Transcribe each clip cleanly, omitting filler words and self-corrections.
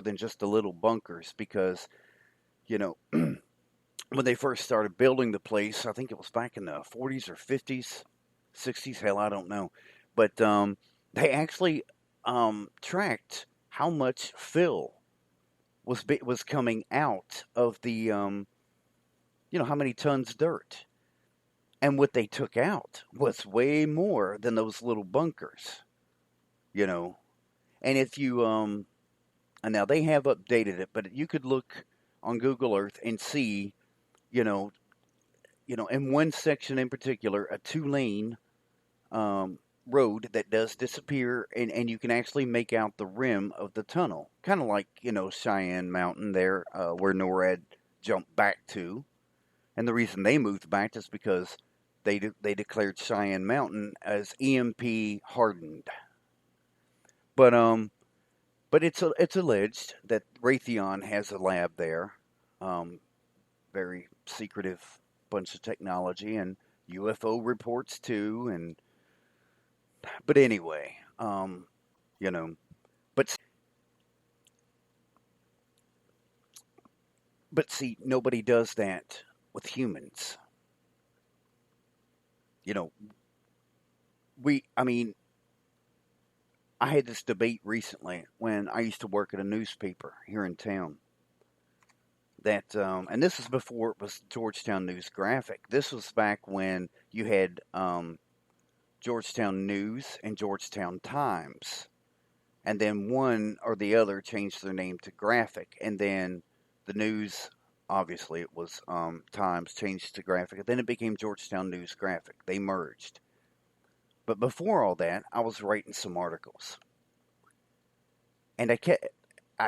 than just the little bunkers because, you know, when they first started building the place, I think it was back in the 40s or 50s, 60s, hell, I don't know. But they actually tracked how much fill was coming out of the, how many tons dirt. And what they took out was way more than those little bunkers, you know. And if you, and now they have updated it, but you could look on Google Earth and see, you know, in one section in particular, a 2-lane um, road that does disappear, and you can actually make out the rim of the tunnel, kind of like Cheyenne Mountain there, where NORAD jumped back to. And the reason they moved back is because they declared Cheyenne Mountain as EMP hardened. But it's alleged that Raytheon has a lab there, very secretive bunch of technology and UFO reports too. And but anyway, you know, but see, nobody does that with humans. You know, I mean, I had this debate recently when I used to work at a newspaper here in town. That and this is before it was Georgetown News Graphic. This was back when you had Georgetown News and Georgetown Times, and then one or the other changed their name to Graphic, and then the News, obviously it was Times, changed to Graphic, and then it became Georgetown News Graphic. They merged. But before all that, I was writing some articles, and I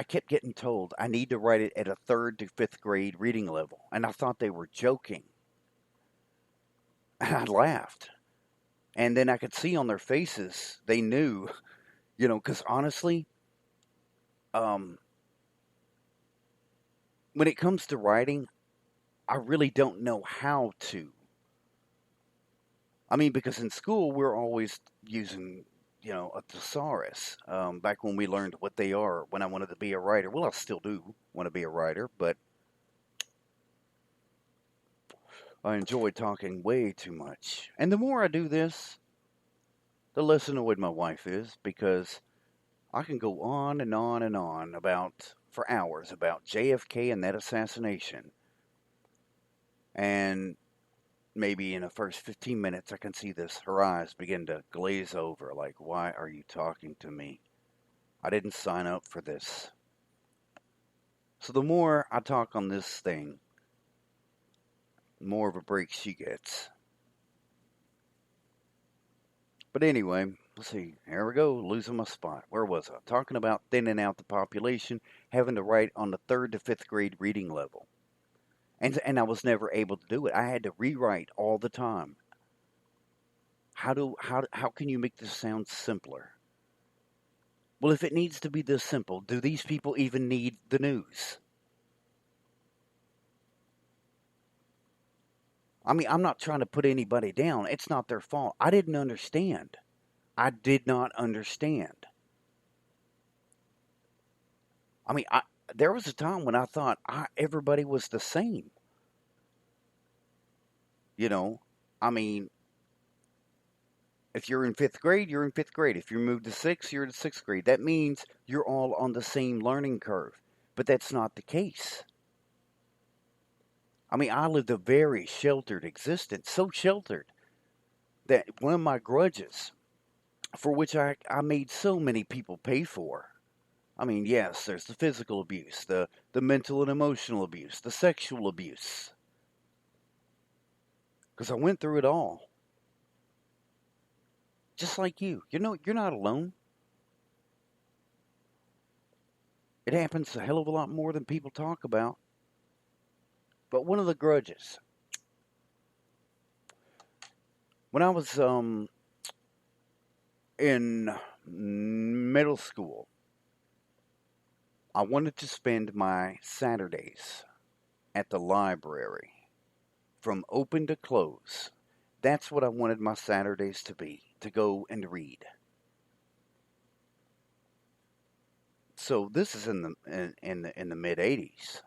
kept getting told I need to write it at a third to fifth grade reading level, and I thought they were joking, and I laughed. And then I could see on their faces they knew, because honestly, um, when it comes to writing, I really don't know how to. I mean, because in school we're always using, a thesaurus. Back when we learned what they are, when I wanted to be a writer. Well, I still do want to be a writer, but I enjoy talking way too much. And the more I do this, the less annoyed my wife is because I can go on and on and on for hours about JFK and that assassination. And maybe in the first 15 minutes, I can see her eyes begin to glaze over like, why are you talking to me? I didn't sign up for this. So the more I talk on this thing, the more of a break she gets. But anyway, let's see. Here we go, losing my spot. Where was I? Talking about thinning out the population, having to write on the third to fifth grade reading level. And I was never able to do it. I had to rewrite all the time. How can you make this sound simpler? Well, if it needs to be this simple, do these people even need the news? I mean, I'm not trying to put anybody down. It's not their fault. I didn't understand. I did not understand. I mean, there was a time when I thought everybody was the same. You know, I mean, if you're in fifth grade, you're in fifth grade. If you move to sixth, you're in sixth grade. That means you're all on the same learning curve. But that's not the case. I mean, I lived a very sheltered existence, so sheltered that one of my grudges, for which I made so many people pay for. I mean, yes, there's the physical abuse, the mental and emotional abuse, the sexual abuse. Because I went through it all. Just like you. You're not alone. It happens a hell of a lot more than people talk about. But one of the grudges, when I was in middle school, I wanted to spend my Saturdays at the library from open to close. That's what I wanted my Saturdays to be, to go and read. So this is in the mid '80s,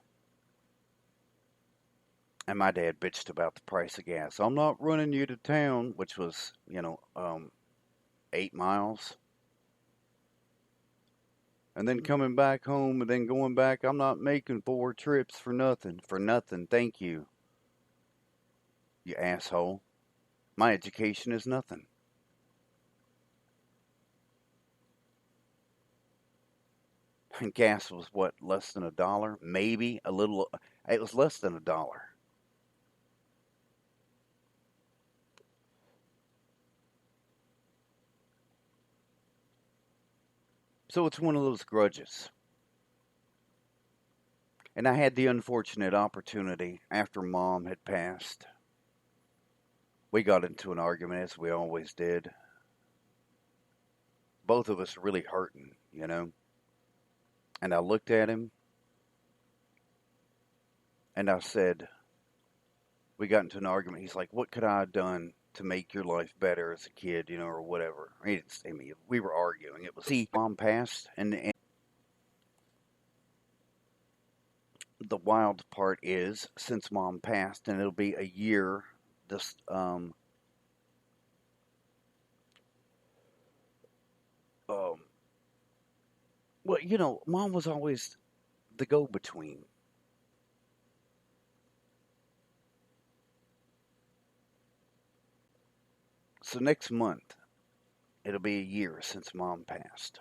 and my dad bitched about the price of gas. I'm not running you to town, which was 8 miles, and then coming back home and then going back. I'm not making 4 trips for nothing. For nothing, thank you, you asshole. My education is nothing. And gas was what, less than $1, maybe a little. It was less than $1. So it's one of those grudges. And I had the unfortunate opportunity after mom had passed. We got into an argument, as we always did. Both of us really hurting. And I looked at him and I said, we got into an argument. He's like, what could I have done to make your life better as a kid, or whatever? He didn't say me. We were arguing. It was, see, mom passed. And the wild part is, since mom passed, and it'll be a year this, um, well, mom was always the go between. So next month, it'll be a year since mom passed.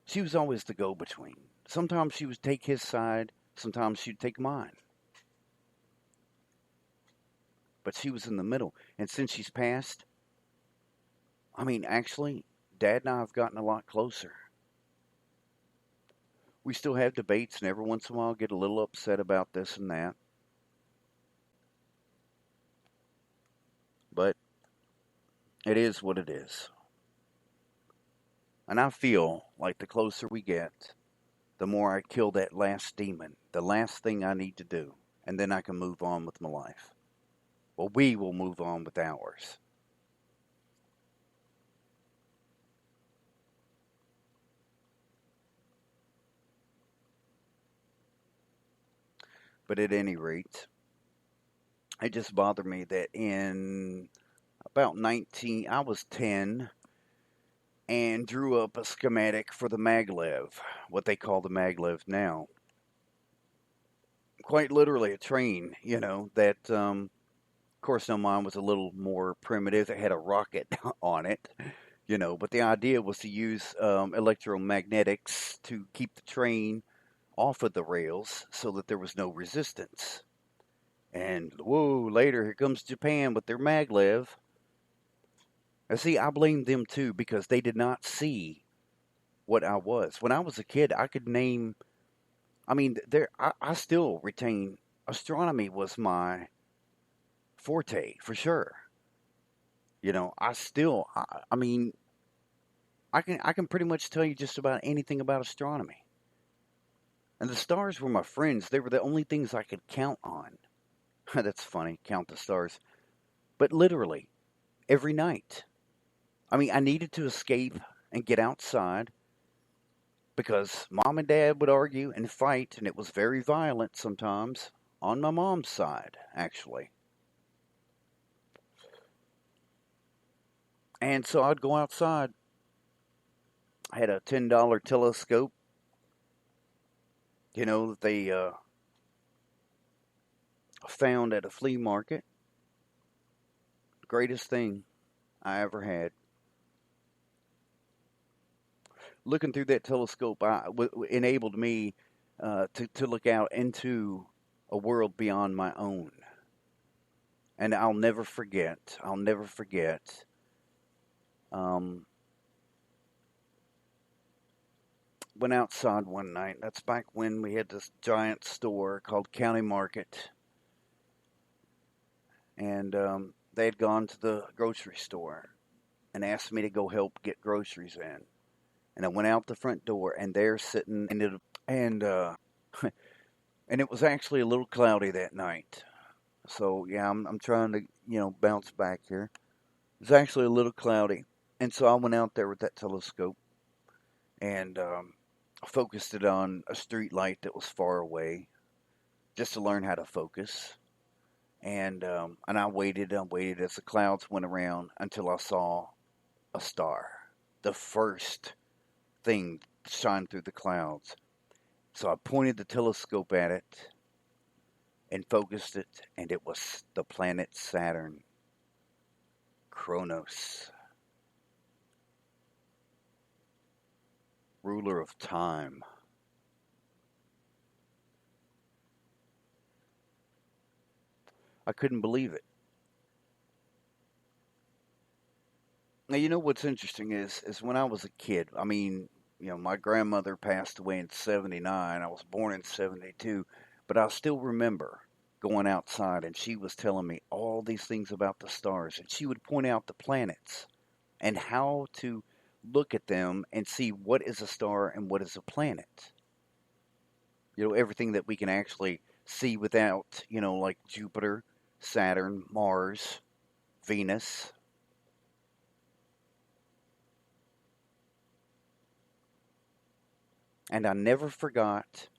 She was always the go between. Sometimes she would take his side, sometimes she'd take mine. But she was in the middle. And since she's passed, I mean, actually, Dad and I have gotten a lot closer. We still have debates, and every once in a while get a little upset about this and that. But it is what it is. And I feel like the closer we get, the more I kill that last demon, the last thing I need to do, and then I can move on with my life. Well, we will move on with ours. But at any rate, it just bothered me that in about 19, I was 10 and drew up a schematic for the maglev, what they call the maglev now. Quite literally a train, that, of course, no, mine was a little more primitive. It had a rocket on it. But the idea was to use electromagnetics to keep the train off of the rails so that there was no resistance. And whoa, later, here comes Japan with their maglev. And see, I blame them too because they did not see what I was. When I was a kid, I could name, I mean, I still retain astronomy was my forte for sure. I mean, I can pretty much tell you just about anything about astronomy. And the stars were my friends. They were the only things I could count on. That's funny, count the stars. But literally, every night. I mean, I needed to escape and get outside because mom and dad would argue and fight, and it was very violent sometimes on my mom's side, actually. And so I'd go outside. I had a $10 telescope, that they found at a flea market. Greatest thing I ever had. Looking through that telescope enabled me to look out into a world beyond my own. And I'll never forget. Um, went outside one night. That's back when we had this giant store called County Market. And they had gone to the grocery store and asked me to go help get groceries in. And I went out the front door, and they're sitting, and and it was actually a little cloudy that night. So yeah, I'm trying to bounce back here. It was actually a little cloudy, And so I went out there with that telescope and focused it on a street light that was far away, just to learn how to focus. And I waited and waited as the clouds went around until I saw a star, the first thing shine through the clouds. So I pointed the telescope at it and focused it, and it was the planet Saturn, Kronos, ruler of time. I couldn't believe it. Now, you know what's interesting is when I was a kid, I mean, my grandmother passed away in 79. I was born in 72, but I still remember going outside and she was telling me all these things about the stars, and she would point out the planets and how to look at them and see what is a star and what is a planet. Everything that we can actually see without, like Jupiter, Saturn, Mars, Venus. And I never forgot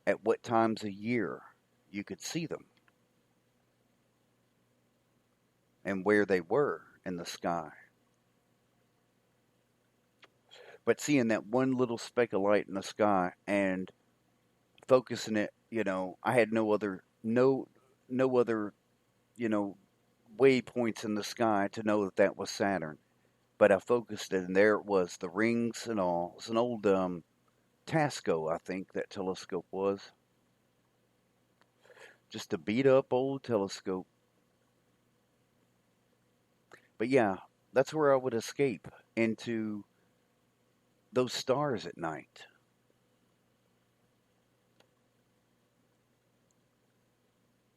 at what times a year you could see them and where they were in the sky. But seeing that one little speck of light in the sky and focusing it, I had no other, you know, waypoints in the sky to know that that was Saturn. But I focused it, and there it was, the rings and all. It's an old Tasco, I think that telescope was. Just a beat up old telescope. But yeah, that's where I would escape into those stars at night.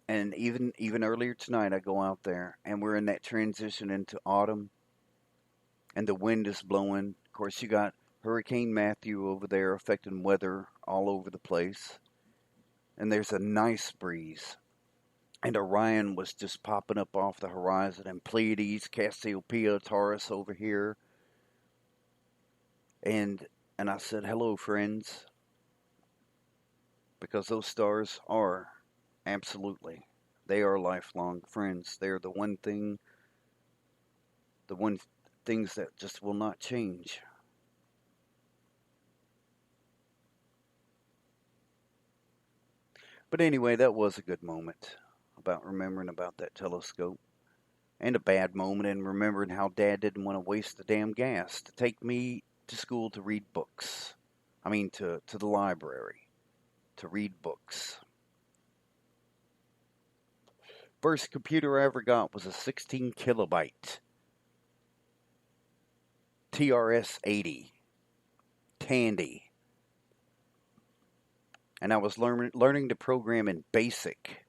And even earlier tonight, I go out there, and we're in that transition into autumn, and the wind is blowing. Of course, you got Hurricane Matthew over there affecting weather all over the place, and there's a nice breeze. And Orion was just popping up off the horizon, and Pleiades, Cassiopeia, Taurus over here, and I said, "Hello, friends," because those stars are absolutely, they are lifelong friends. They're the one things that just will not change. But anyway, that was a good moment about remembering about that telescope, and a bad moment in remembering how Dad didn't want to waste the damn gas to take me to school to read books. I mean, to the library to read books. First computer I ever got was a 16 kilobyte TRS 80 Tandy, and I was learning to program in BASIC.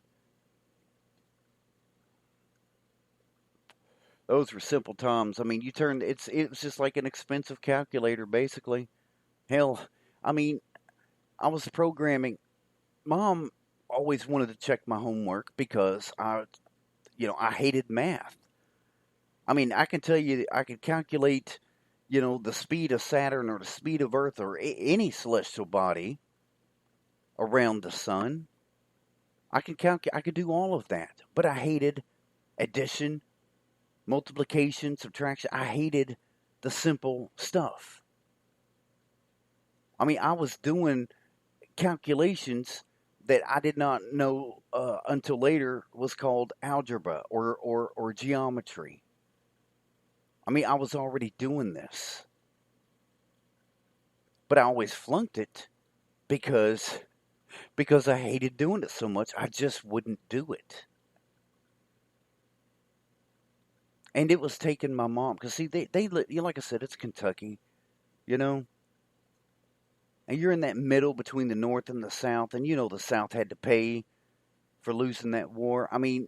Those were simple times. I mean, it was just like an expensive calculator, basically. Hell, I mean, I was programming. Mom always wanted to check my homework because I hated math. I mean, I can tell you, I could calculate, the speed of Saturn or the speed of Earth or any celestial body around the sun. I could do all of that, but I hated addition, multiplication, subtraction. I hated the simple stuff. I mean, I was doing calculations that I did not know until later was called algebra or geometry. I mean, I was already doing this, but I always flunked it because I hated doing it so much. I just wouldn't do it, and it was taking my mom because see like I said, it's Kentucky, you know, and you're in that middle between the North and the South, and the South had to pay for losing that war. I mean,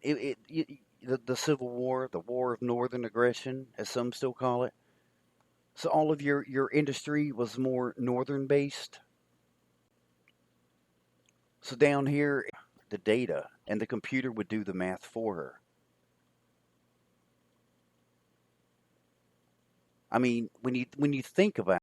the Civil War, the War of Northern Aggression, as some still call it. So all of your industry was more northern based. So down here, the data, and the computer would do the math for her. I mean, when you think about